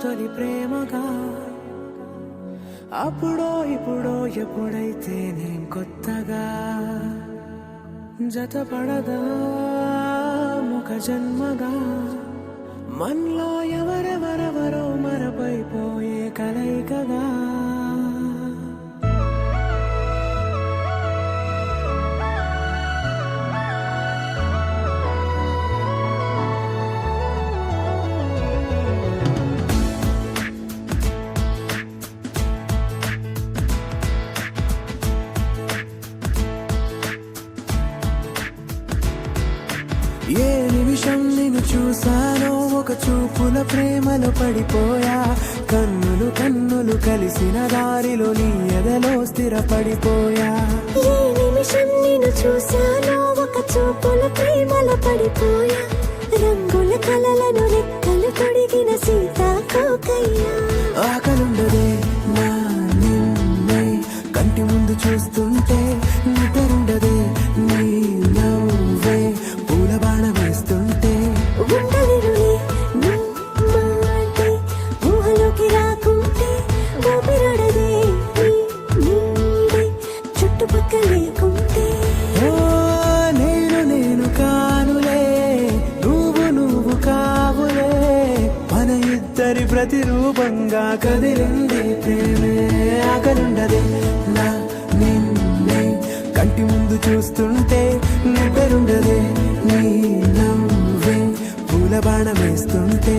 తొలి ప్రేమగా అప్పుడో ఇప్పుడో ఎప్పుడైతే నేను కొత్తగా జతపడదా ముఖ జన్మగా మనలో ఎవరెవరెవరో మరపైపోయే కలయికగా ఏ నిమిషం నిన్ను చూసానో ఒక చూపుల ప్రేమలో పడిపోయా కన్నులు కన్నులు కలిసిన దారిలో నీ ఎదలో స్థిరపడిపోయా ఏ నిమిషం నిన్ను చూసానో ఒక చూపుల ప్రేమలో పడిపోయా రంగుల కలలను రెక్కలు తొడిగిన సీతాకోకయ్యా ఆకలుండదే నా నిన్నే కంటి ముందు చూస్తుంటే నిద్రుండదే నీ నవ్వే పూల బాణ వేస్తుంటే ఉండలేనులే నీ మాటే ఊహలోకి రాకుంటే ఊపిరాడదే నీ నీడే చుట్టుపక్కల లేకుంటే ఓ నేను కానులే నువ్వు కావులే మన ఇద్దరి ప్రతిరూపంగా కదిలింది ప్రేమే ఆకలుండదే నా నిన్నే కంటి ముందు చూస్తుంటే నిద్రుండదే నీ నవ్వే పూల బాణ వేస్తుంటే